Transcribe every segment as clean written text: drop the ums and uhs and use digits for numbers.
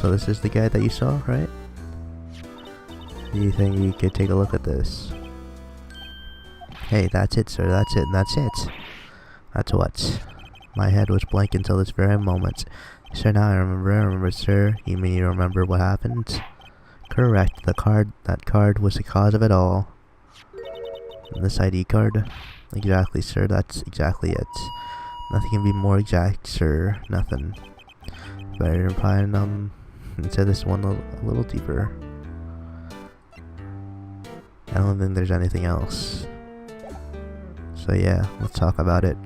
So this is the guy that you saw, right? Do you think you could take a look at this? Hey, that's it, sir. That's it. That's it. That's what. My head was blank until this very moment. Sir, now I remember, sir. You mean you remember what happened? Correct. That card was the cause of it all. This ID card? Exactly, sir. That's exactly it. Nothing can be more exact, sir. Nothing. Better find into this one a little deeper. I don't think there's anything else. So yeah, let's talk about it.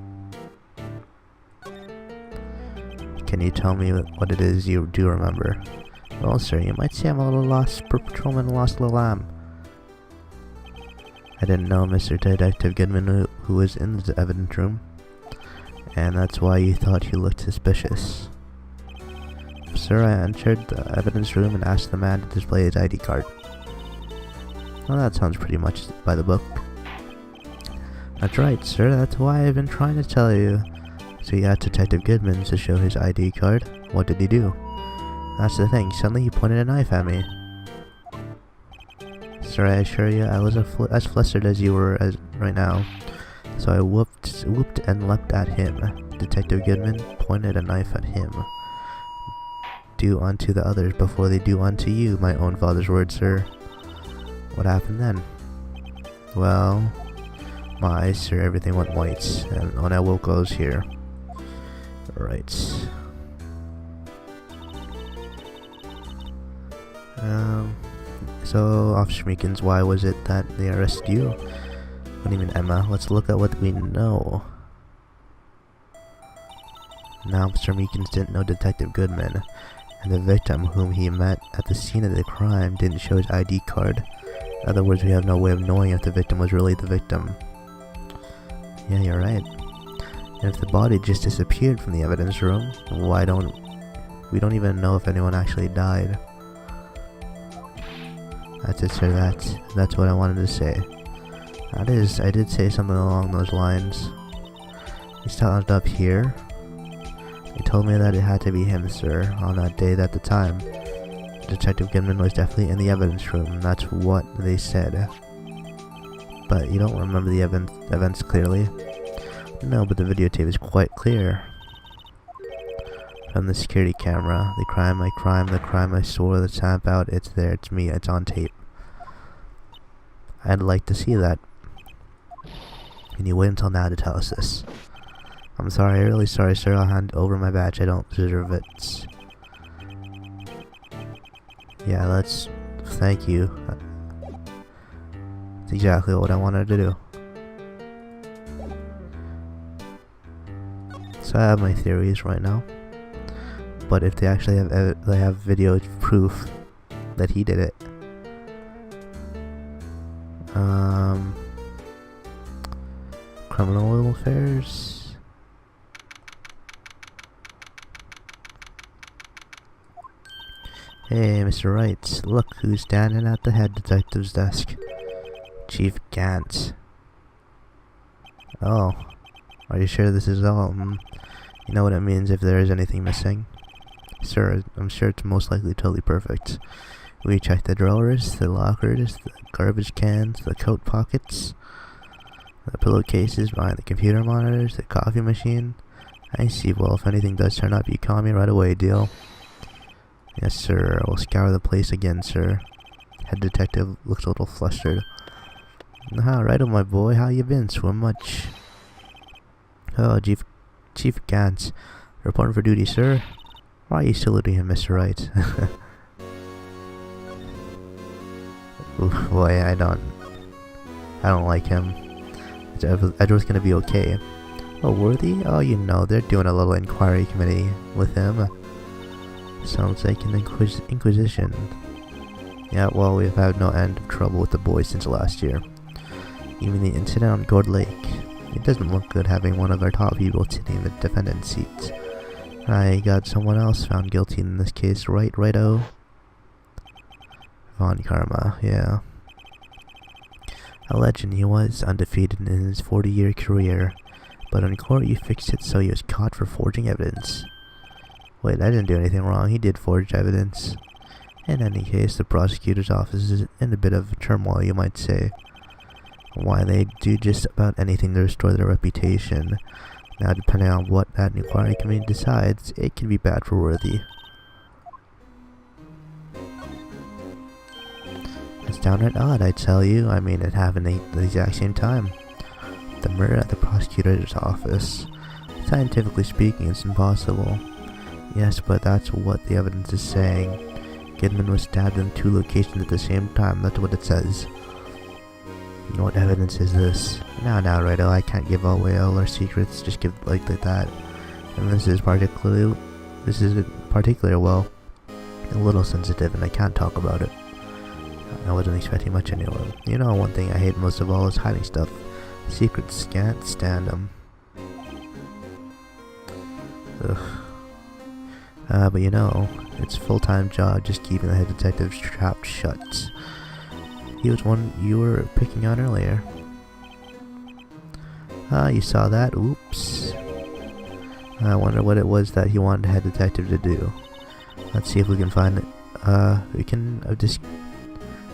Can you tell me what it is you do remember? Well, sir, you might say I'm a little lost patrolman, lost little lamb. I didn't know Mr. Detective Goodman who was in the evidence room, and that's why you thought he looked suspicious. Sir, I entered the evidence room and asked the man to display his ID card. Well, that sounds pretty much by the book. That's right, sir. That's why I've been trying to tell you. So you asked Detective Goodman to show his ID card. What did he do? That's the thing. Suddenly he pointed a knife at me. Sir, I assure you, I was as flustered as you were right now. So I whooped and leapt at him. Detective Goodman pointed a knife at him. Do unto the others before they do unto you, my own father's words, sir. What happened then? Well, my eyes, sir, everything went white, and when I woke, I was here. Right. So, Officer Meekins, why was it that they arrested you? What do you mean, Emma? Let's look at what we know. Now, Mr. Meekins didn't know Detective Goodman, and the victim whom he met at the scene of the crime didn't show his ID card. In other words, we have no way of knowing if the victim was really the victim. Yeah, you're right. And if the body just disappeared from the evidence room, we don't even know if anyone actually died. That's it, sir. That's what I wanted to say. That is, I did say something along those lines. He stopped up here. He told me that it had to be him, sir, on that day at the time. Detective Goodman was definitely in the evidence room. That's what they said. But you don't remember the events clearly? No, but the videotape is quite clear. From the security camera, the crime I swore the tap out, it's there, it's me, it's on tape. I'd like to see that. And you wait until now to tell us this. I'm sorry, really sorry, sir, I'll hand over my badge, I don't deserve it. Yeah, thank you. That's exactly what I wanted to do. So I have my theories right now. But if they actually have video proof that he did it, criminal affairs. Hey, Mr. Wright, look who's standing at the head detective's desk. Chief Gant. Oh, are you sure this is all? You know what it means if there is anything missing? Sir, I'm sure it's most likely totally perfect. We checked the drawers, the lockers, the garbage cans, the coat pockets, the pillowcases behind the computer monitors, the coffee machine. I see. Well, if anything does turn up, you call me right away, deal? Yes, sir. I will scour the place again, sir. Head detective looks a little flustered. Right on, my boy. How you been? Swim much? Oh, Chief Gantz. Reporting for duty, sir. Why are you saluting him, Mr. Wright? Oof, boy, I don't like him. Edward's gonna be okay. Oh, Worthy? Oh, you know, they're doing a little inquiry committee with him. Sounds like an inquisition. Yeah, well, we've had no end of trouble with the boys since last year. Even the incident on Gourd Lake. It doesn't look good having one of our top people sitting in the defendant's seat. I got someone else found guilty in this case, righto? Von Karma, yeah. A legend he was, undefeated in his 40-year career. But in court you fixed it so he was caught for forging evidence. Wait, I didn't do anything wrong. He did forge evidence. In any case, the prosecutor's office is in a bit of turmoil, you might say. Why, they do just about anything to restore their reputation. Now, depending on what that inquiry committee decides, it can be bad for Worthy. It's downright odd, I tell you. I mean, it happened at the exact same time. The murder at the prosecutor's office. Scientifically speaking, it's impossible. Yes, but that's what the evidence is saying. Goodman was stabbed in 2 locations at the same time. That's what it says. What evidence is this? Now, Righto, I can't give away all our secrets. Just give like that. And this is particularly, well, a little sensitive, and I can't talk about it. I wasn't expecting much anyway. You know, one thing I hate most of all is hiding stuff. Secrets, can't stand them. Ugh. But you know, it's a full-time job just keeping the head detective trapped shut. He was one you were picking on earlier. You saw that? Oops. I wonder what it was that he wanted the head detective to do. Let's see if we can find it.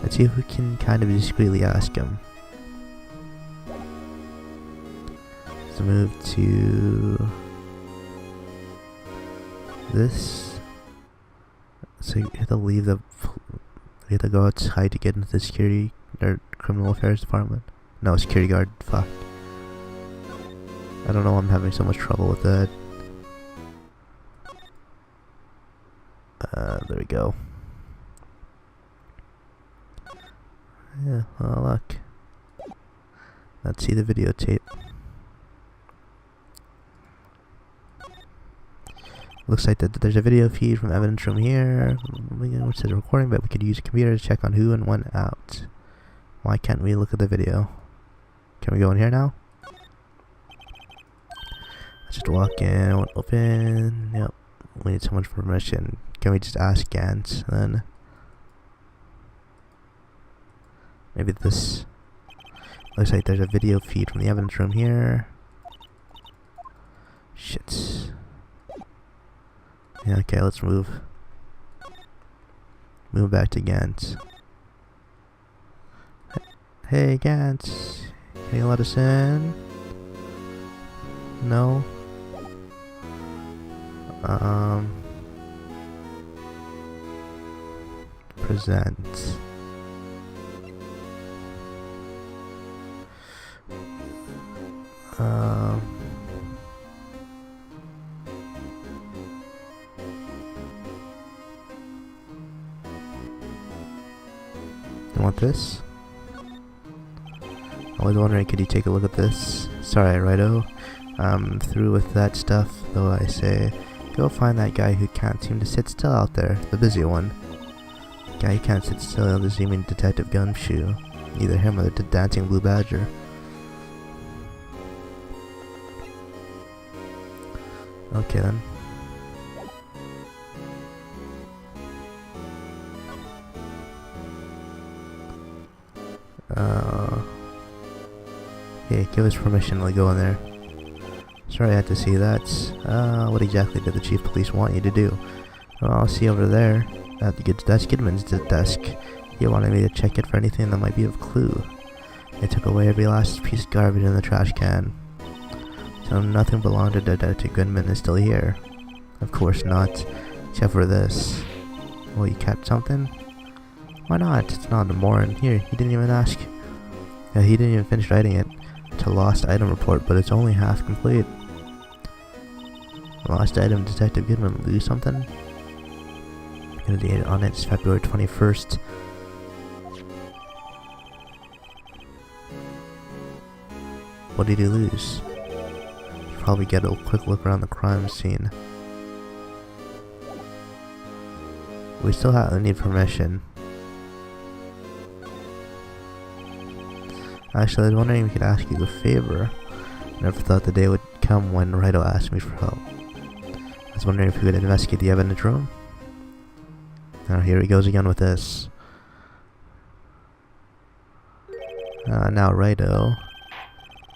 Let's see if we can kind of discreetly ask him. Let's move to this. So you have to leave the. You have to go outside to get into the security or criminal affairs department. No, security guard. Fuck. I don't know. I'm having so much trouble with that. There we go. Yeah, well, look. Let's see the videotape. Looks like that there's a video feed from evidence room here, which says recording, but we could use a computer to check on who and when out. Why can't we look at the video? Can we go in here now? Let's just walk in, open, yep. We need someone's permission. Can we just ask Gant then? Maybe this. Looks like there's a video feed from the evidence room here. Shit. Yeah, okay, let's move. Move back to Gant. Hey, Gant. Can you let us in? No? Present. You want this? I was wondering, could you take a look at this? Sorry, righto. I'm through with that stuff, though I say, go find that guy who can't seem to sit still out there, the busy one. Guy who can't sit still, the seeming Detective Gumshoe. Either him or the dancing blue badger. Okay then. Okay, give us permission to go in there. Sorry I had to see that. What exactly did the chief of police want you to do? Well, I'll see over there. That's Goodman's desk. He wanted me to check it for anything that might be of clue. They took away every last piece of garbage in the trash can. So nothing belonged to Detective Goodman is still here. Of course not, except for this. Well, you kept something? Why not? It's not important. Here, he didn't even ask. Yeah, he didn't even finish writing it. It's a lost item report, but it's only half complete. Lost item, Detective Goodman lose something? The date on it's February 21st. What did he lose? Probably get a quick look around the crime scene. We still need permission. Actually, I was wondering if we could ask you a favor. Never thought the day would come when Wright asked me for help. I was wondering if we could investigate the evidence room. Now here he goes again with this. Now Righto.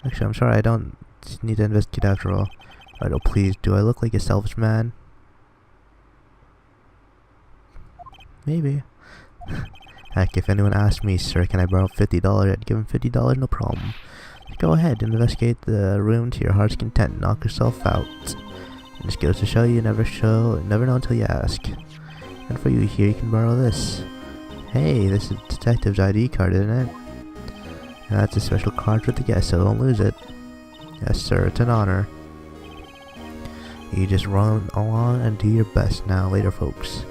Actually, I'm sorry, I don't need to investigate after all. Righto, please, do I look like a selfish man? maybe. Heck, if anyone asked me, sir, can I borrow $50, I'd give him $50, no problem. Go ahead, investigate the room to your heart's content, knock yourself out. It just goes to show you never know until you ask. And for you here, you can borrow this. Hey, this is detective's ID card, isn't it? That's a special card for the guest, so don't lose it. Yes, sir, it's an honor. You just run along and do your best now, later, folks.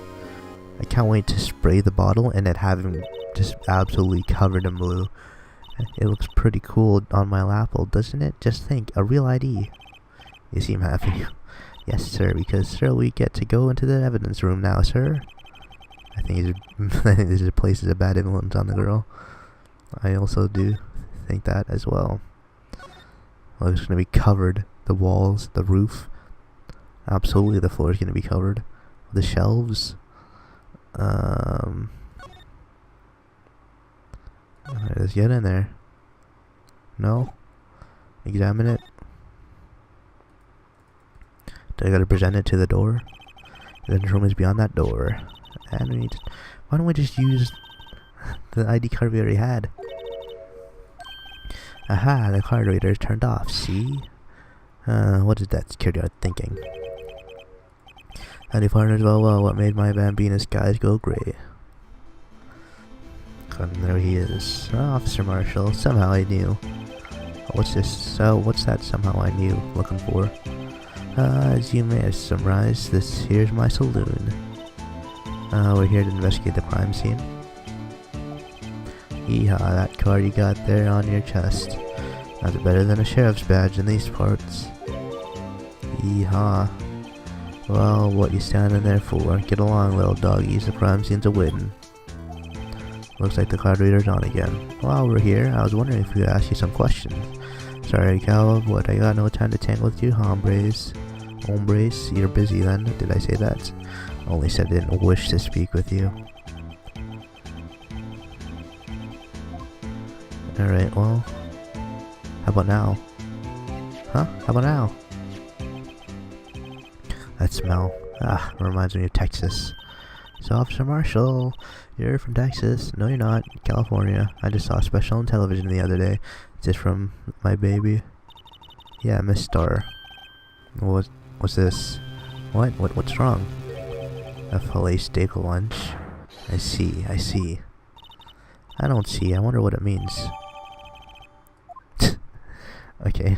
I can't wait to spray the bottle and it have him just absolutely covered in blue. It looks pretty cool on my lapel, doesn't it? Just think, a real ID. You seem happy. Yes, sir, because, sir, we get to go into the evidence room now, sir. I think this place is a bad influence on the girl. I also do think that as well. Well, it's going to be covered. The walls, the roof. Absolutely, the floor is going to be covered. The shelves. Alright, let's get in there. No? Examine it. Do I gotta present it to the door? The room is beyond that door. And why don't we just use the ID card we already had? Aha, the card reader is turned off, see? What is that security guard thinking? Howdy partners, well, what made my Bambina skies go grey? And there he is. Officer Marshall, somehow I knew. What's this? What's that somehow I knew looking for? As you may have summarized, this here's my saloon. We're here to investigate the crime scene. Yeehaw, that card you got there on your chest. That's better than a sheriff's badge in these parts. Yeehaw. Well, what you standing there for? Get along, little doggies, the crime scene's a waiting. Looks like the card reader's on again. While we're here, I was wondering if we could ask you some questions. Sorry, Cal, but I got no time to tangle with you, hombres. Hombres, you're busy then, did I say that? Only said I didn't wish to speak with you. Alright, well, how about now? Huh? How about now? That smell. Reminds me of Texas. So, Officer Marshall, you're from Texas. No, you're not. California. I just saw a special on television the other day. Is this from my baby? Yeah, Miss Star. What's this? What's wrong? A filet steak lunch? I see. I don't see. I wonder what it means. Okay.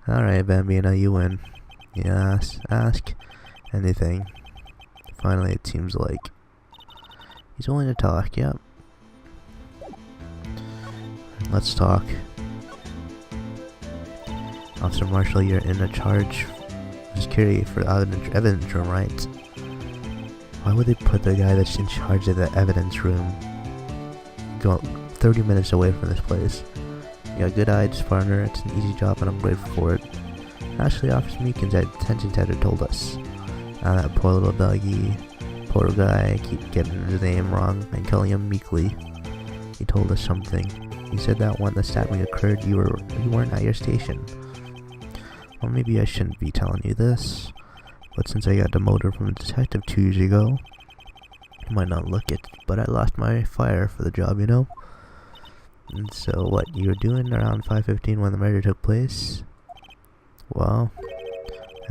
Alright, Bambino, you win. Yes, ask anything. Finally, it seems like he's willing to talk. Yep. Let's talk. Officer Marshall, you're in a charge of security for the evidence room, right? Why would they put the guy that's in charge of the evidence room go 30 minutes away from this place? You got good eyes, partner. It's an easy job and I'm grateful for it. Actually, Officer Meekins at Detention Center told us. That poor little doggy, poor guy, I keep getting his name wrong and calling him Meekly. He told us something. He said that when the stabbing occurred, you weren't at your station. Well, maybe I shouldn't be telling you this, but since I got demoted from a detective 2 years ago, you might not look it, but I lost my fire for the job, you know? And so what you were doing around 5:15 when the murder took place? Well,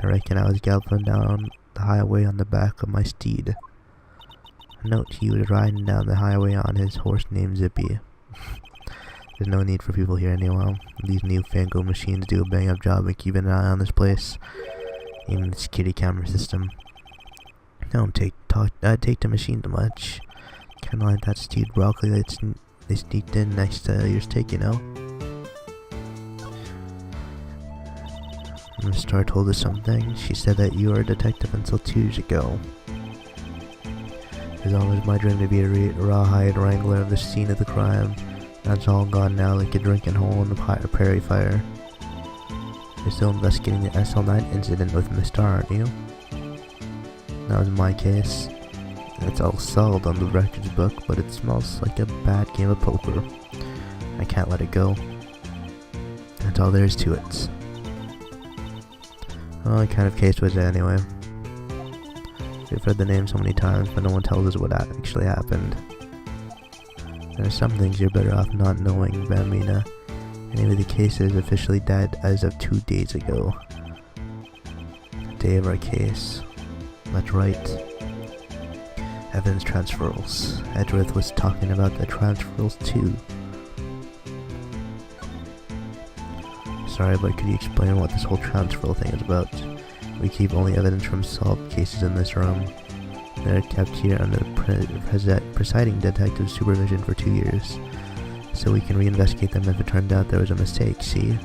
I reckon I was galloping down the highway on the back of my steed. Note, he was riding down the highway on his horse named Zippy. There's no need for people here anymore. These new fangled machines do a bang-up job of keeping an eye on this place. Even the security camera system. Don't take the machine too much. Kinda like that stewed broccoli they sneaked in next to your steak, you know? Miss Star told us something. She said that you were a detective until 2 years ago. It was always my dream to be a rawhide wrangler of the scene of the crime. That's all gone now like a drinking hole in the prairie fire. You're still investigating the SL9 incident with Miss Star, aren't you? That was my case. It's all solved on the records book, but it smells like a bad game of poker. I can't let it go. That's all there is to it. Well, what kind of case was it anyway? We've heard the name so many times, but no one tells us what actually happened. There are some things you're better off not knowing, Bambina. Anyway, the case is officially dead as of 2 days ago. The day of our case. That's right. Evidence transferals. Edgeworth was talking about the transferals too. Sorry, but could you explain what this whole transferal thing is about? We keep only evidence from solved cases in this room. They're kept here under the presiding detective's supervision for 2 years, so we can reinvestigate them if it turned out there was a mistake, see?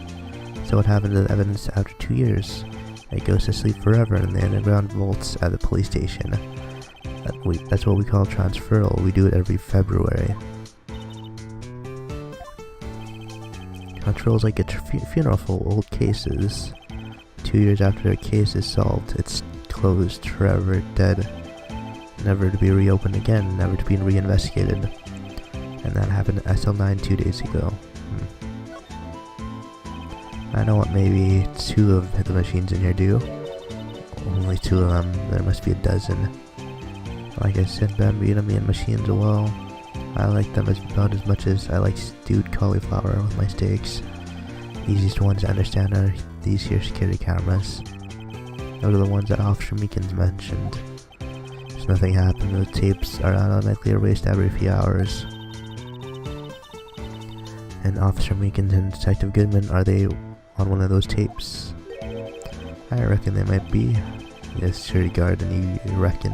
So what happened to the evidence after 2 years? It goes to sleep forever in the underground vaults at the police station. That's what we call transferal. We do it every February. Transferal is like a funeral for old cases. 2 years after a case is solved, it's closed, forever dead, never to be reopened again, never to be reinvestigated. And that happened at SL9 2 days ago. I know what maybe 2 of the machines in here do. Only 2 of them, there must be a dozen. Like I said, Bambina, me and machines are well. I like them about as much as I like stewed cauliflower with my steaks. Easiest ones to understand are these here security cameras. Those are the ones that Officer Meekins mentioned. If nothing happened, the tapes are automatically erased every few hours. And Officer Meekins and Detective Goodman, are they on one of those tapes? I reckon they might be. Yes, security guard, and you reckon.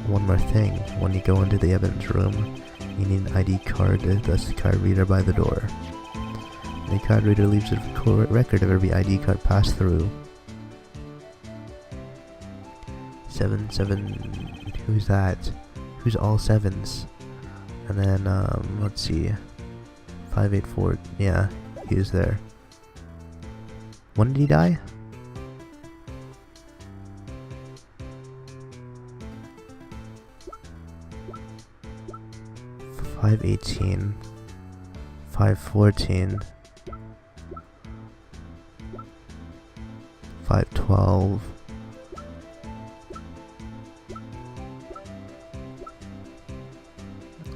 One more thing, when you go into the evidence room, you need an ID card, that's the card reader by the door. The card reader leaves a record of every ID card passed through. 7, who's that? Who's all 7s? And then, let's see, 584, yeah, he was there. When did he die? $518, $514, $512,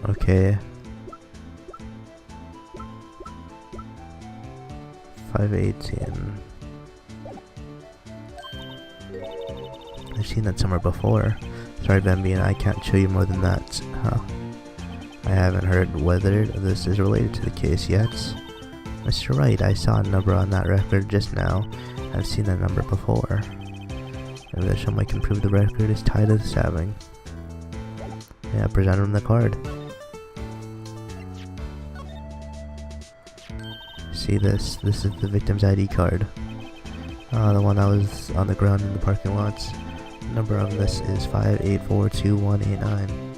okay, $518. I've seen that somewhere before. Sorry, Bambina, I can't show you more than that. Huh. I haven't heard whether this is related to the case yet. Mr. Wright, I saw a number on that record just now. I've seen that number before. Maybe there's some way I can prove the record is tied to the stabbing. Yeah, present him the card. See this? This is the victim's ID card. The one that was on the ground in the parking lot. The number of this is 5842189.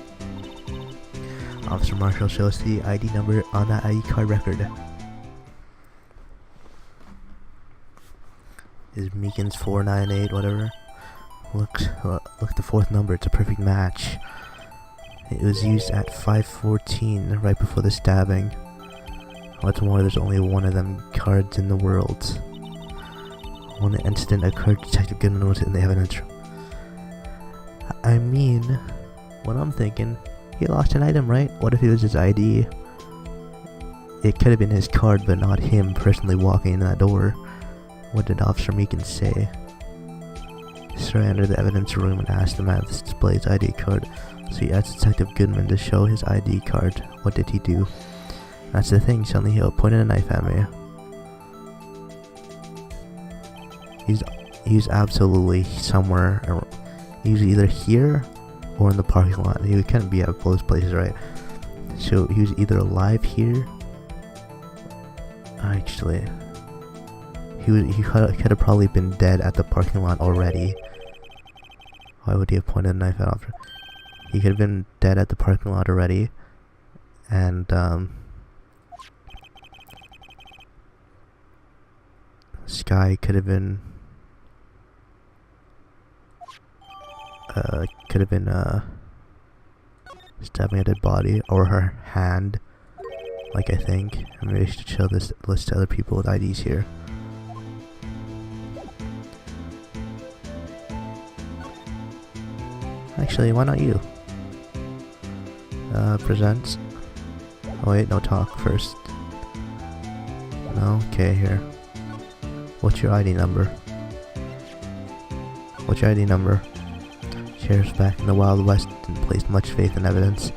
Officer Marshall shows the ID number on that ID card record. Is Meekins 498 whatever? Look, the 4th number. It's a perfect match. It was used at 5:14 right before the stabbing. What's more, there's only one of them cards in the world. When the incident occurred, Detective Goodman was in the evidence room. I mean, what I'm thinking, he lost an item, right? What if it was his ID? It could have been his card, but not him personally walking in that door. What did Officer Meekins say? Sir entered the evidence room and asked the man to display his ID card. So he asked Detective Goodman to show his ID card. What did he do? That's the thing, suddenly he pointed a knife at me. He's absolutely somewhere. He's either here or in the parking lot. He couldn't be at both places, right? So he was either alive here. Actually, he could have probably been dead at the parking lot already. Why would he have pointed a knife at Officer? He could have been dead at the parking lot already, and Sky could have been stabbing a dead body, or her hand, like I think. Maybe I should show this list to other people with IDs here. Actually, why not you? Present. Oh wait, no, talk first. No? Okay, here. What's your ID number? What's your ID number? Sheriffs back in the Wild West didn't place much faith in evidence,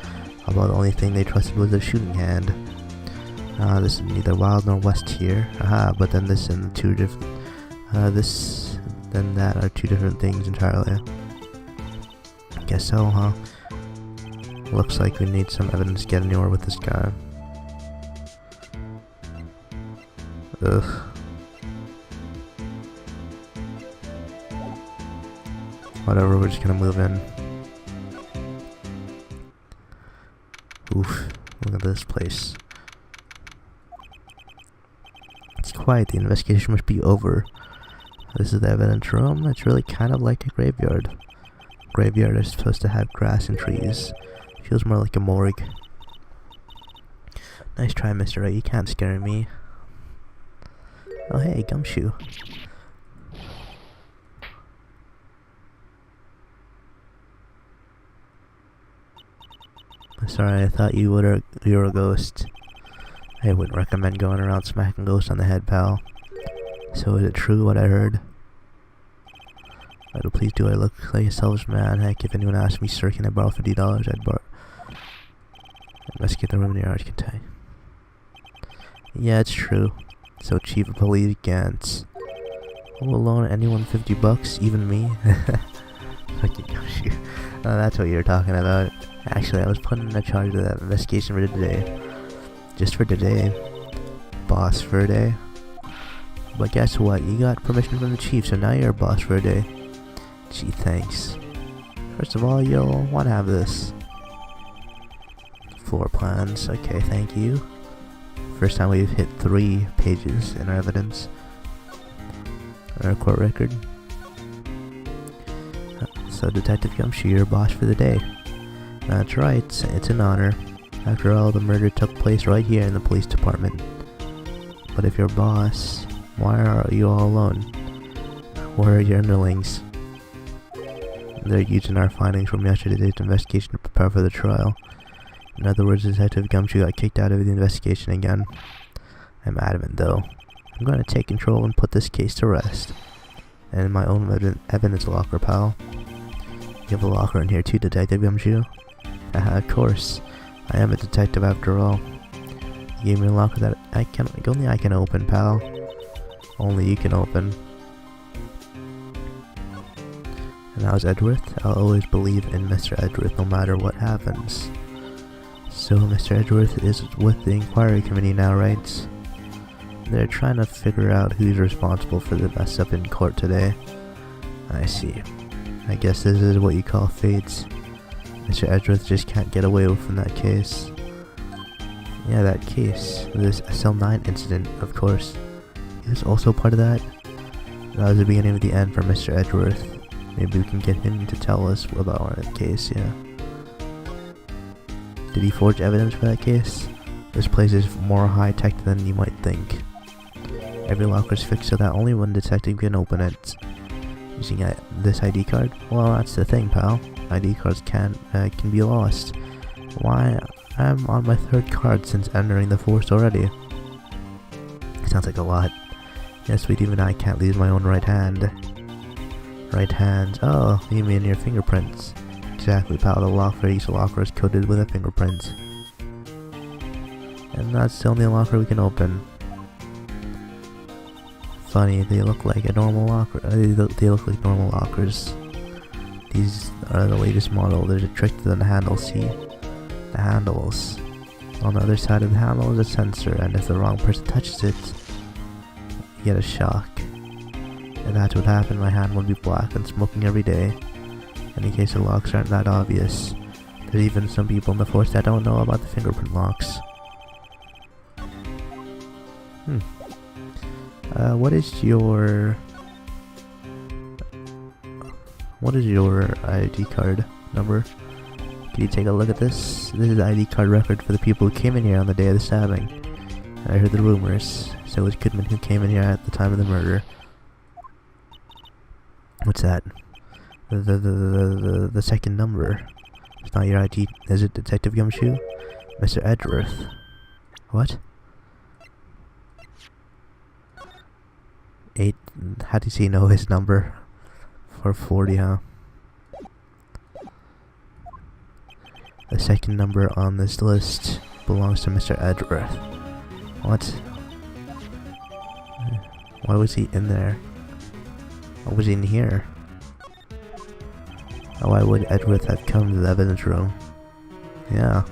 although the only thing they trusted was their shooting hand. This is neither Wild nor West here. Aha, but then this and the two different... this and that are two different things entirely. Guess so, huh? Looks like we need some evidence to get anywhere with this guy. Ugh. Whatever, we're just gonna move in. Oof, look at this place. It's quiet, the investigation must be over. This is the evidence room. It's really kind of like a graveyard. Graveyard is supposed to have grass and trees. Feels more like a morgue. Nice try, Mr. Wright. You can't scare me. Oh hey, Gumshoe. Sorry, I thought you were a ghost. I wouldn't recommend going around smacking ghosts on the head, pal. So is it true what I heard? Oh, please do I look like a selfish man? Heck, if anyone asked me, sir, can I borrow $50? I'd borrow. Investigate the room in the yard, can tell. Yeah, it's true. So chief of police can't. Oh, loan anyone $50? Even me? Fucking gosh, that's what you're talking about. Actually, I was put in charge of that investigation for today. Just for today. Boss for a day. But guess what? You got permission from the chief, so now you're a boss for a day. Gee, thanks. First of all, you'll want to have this. Floor plans. Okay, thank you. First time we've hit 3 pages in our evidence. Our court record. So, Detective Gumshoe, you're boss for the day. That's right, it's an honor. After all, the murder took place right here in the police department. But if you're boss, why are you all alone? Where are your underlings? They're using our findings from yesterday's investigation to prepare for the trial. In other words, Detective Gumshoe got kicked out of the investigation again. I'm adamant, though. I'm going to take control and put this case to rest. And in my own evidence locker, pal. You have a locker in here too, Detective Gumshoe? Haha, of course. I am a detective after all. You gave me a locker that only I can open, pal. Only you can open. And how's Edgeworth? I'll always believe in Mr. Edgeworth no matter what happens. So Mr. Edgeworth is with the inquiry committee now, right? They're trying to figure out who's responsible for the mess up in court today. I see. I guess this is what you call fates. Mr. Edgeworth just can't get away from that case. Yeah, that case. This SL9 incident, of course. He was also part of that. That was the beginning of the end for Mr. Edgeworth. Maybe we can get him to tell us about that case, yeah. Did he forge evidence for that case? This place is more high-tech than you might think. Every locker's fixed so that only one detective can open it. Using this ID card? Well, that's the thing, pal. ID cards can be lost. Why? I'm on my 3rd card since entering the force already. Sounds like a lot. Yes, sweet, even I can't lose my own right hand. Right hand. Oh, you mean your fingerprints. Exactly, pal. The lock for each locker is coated with a fingerprint. And that's the only locker we can open. Funny, they look like a normal locker. They look like normal lockers. These are the latest model. There's a trick to the handle. See, the handles. On the other side of the handle is a sensor, and if the wrong person touches it, you get a shock. And that's what happened. My hand would be black and smoking every day. In case the locks aren't that obvious. There's even some people in the force that don't know about the fingerprint locks. What is your ID card number? Can you take a look at this? This is the ID card record for the people who came in here on the day of the stabbing. I heard the rumors, so it was Goodman who came in here at the time of the murder. What's that? The second number. It's not your ID, is it, Detective Gumshoe? Mr. Edgeworth. What? 8. How does he know his number? 440, huh? The second number on this list belongs to Mr. Edgeworth. What? Why was he in there? Why was he in here? Why would Edgeworth have come to the evidence room? Yeah.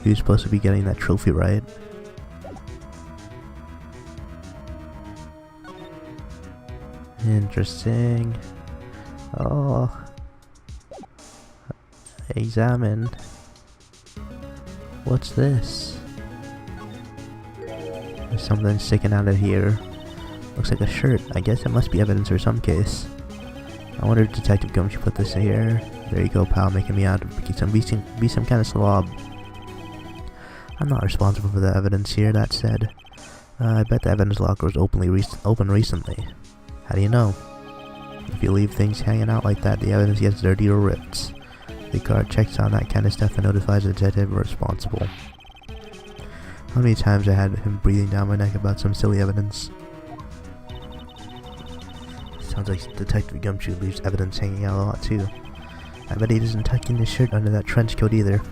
He was supposed to be getting that trophy, right? Interesting. Oh. Examine. What's this? There's something sticking out of here. Looks like a shirt. I guess it must be evidence for some case. I wonder if Detective Gumshoe put this here. There you go, pal, making me out to be some kind of slob. I'm not responsible for the evidence here, that said. I bet the evidence locker was open recently. How do you know? If you leave things hanging out like that, the evidence gets dirty or ripped. The guard checks on that kind of stuff and notifies the detective responsible. How many times I had him breathing down my neck about some silly evidence? Sounds like Detective Gumshoe leaves evidence hanging out a lot too. I bet he doesn't tuck in his shirt under that trench coat either.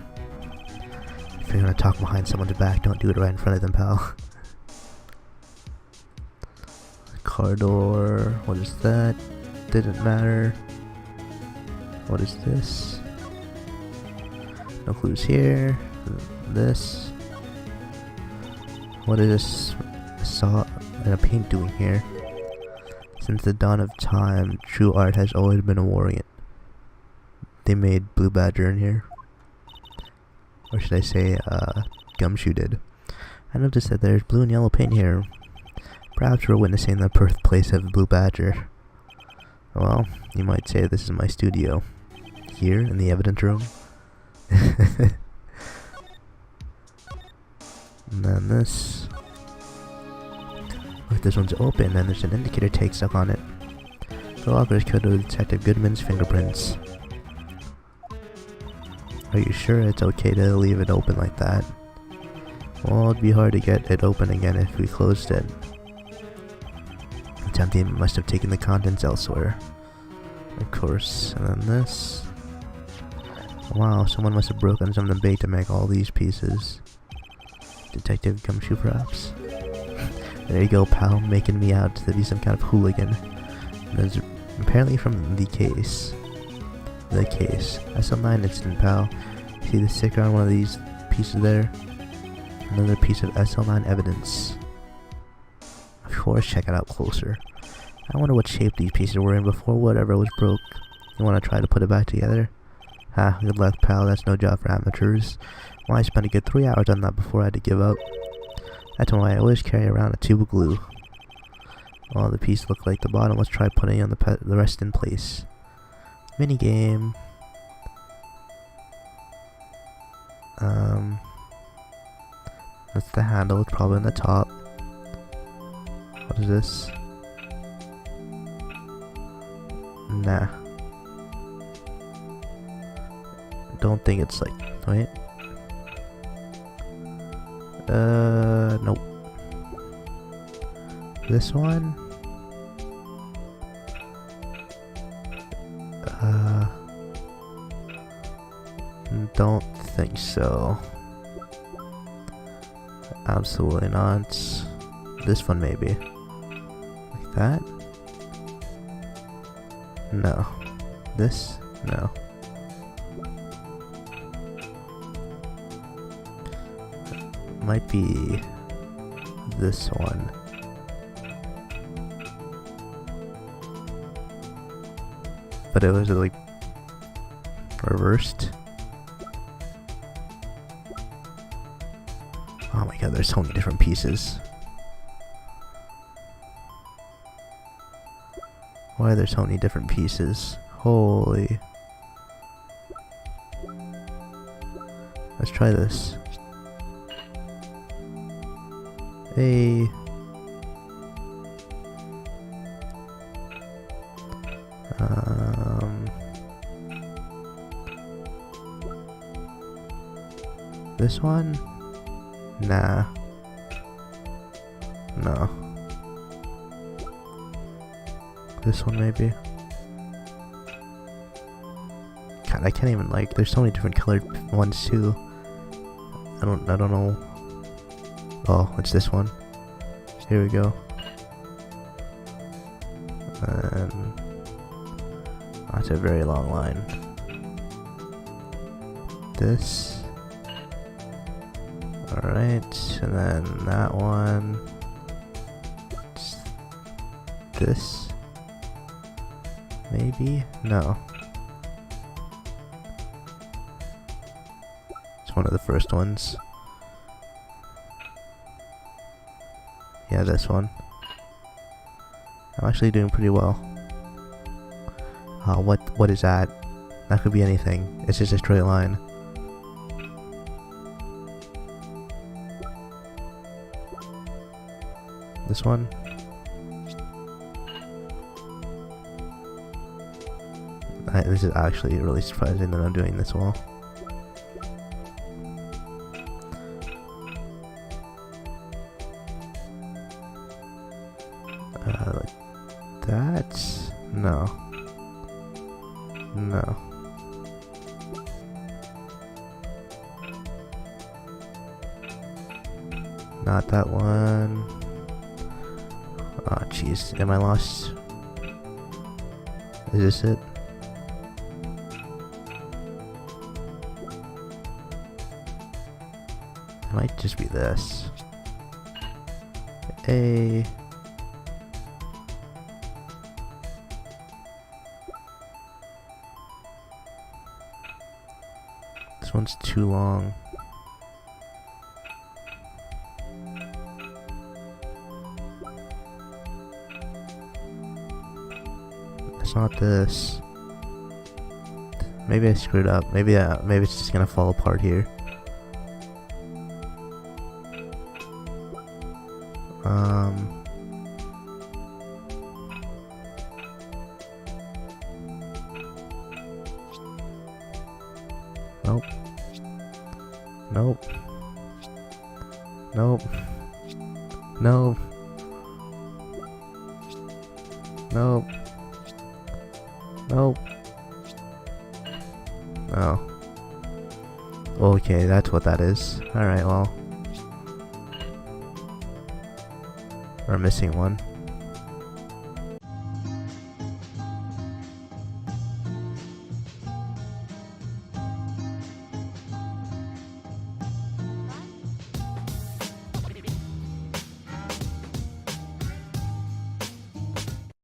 If you're gonna talk behind someone's back, don't do it right in front of them, pal. Car door. What is that? Didn't matter. What is this? No clues here. This. What is this saw and a paint doing here? Since the dawn of time, true art has always been a warrior. They made Blue Badger in here. Or should I say, Gumshoe did. I noticed that there's blue and yellow paint here. Perhaps we're witnessing the birthplace of Blue Badger. Well, you might say this is my studio. Here, in the evidence room. And then this. Look, this one's open and there's an indicator tape stuck on it. The locker is coded with Detective Goodman's fingerprints. Are you sure it's okay to leave it open like that? Well, it'd be hard to get it open again if we closed it. Attempting must have taken the contents elsewhere. Of course. And then this. Wow, someone must have broken some of the bait to make all these pieces. Detective Gumshoe, perhaps? There you go, pal, making me out to be some kind of hooligan. There's apparently from the case. The case. SL9 incident, pal. See the sticker on one of these pieces there? Another piece of SL9 evidence. Of course, check it out closer. I wonder what shape these pieces were in before whatever was broke. You want to try to put it back together? Ha, good luck, pal. That's no job for amateurs. Well, I spent a good 3 hours on that before I had to give up. That's why I always carry around a tube of glue. Well, the piece looked like the bottom. Let's try putting on the rest in place. Minigame. That's the handle. It's probably on the top. What is this? Nah. Don't think it's like, wait. Nope. This one? Don't think so. Absolutely not. This one maybe. Like that? No. This? No. Might be this one. But it was like reversed. Oh my god, there's so many different pieces. Why are there so many different pieces? Holy. Let's try this. Hey. This one? Nah. No. This one maybe? God, I can't even, like, there's so many different colored ones too. I don't know. Oh, it's this one. Here we go. And that's a very long line. This. Alright, and then that one. This. Maybe? No. It's one of the first ones. Yeah, this one. I'm actually doing pretty well. What is that? That could be anything. It's just a straight line. This one? This is actually really surprising that I'm doing this well. Like that? No. No. Not that one. Oh jeez, am I lost? Is this it? It might just be this. A. This one's too long. It's not this. Maybe I screwed up. Maybe it's just gonna fall apart here. Nope. Nope. Nope. Nope. Nope. Nope. Oh. Okay, that's what that is. Alright, well. We're missing one.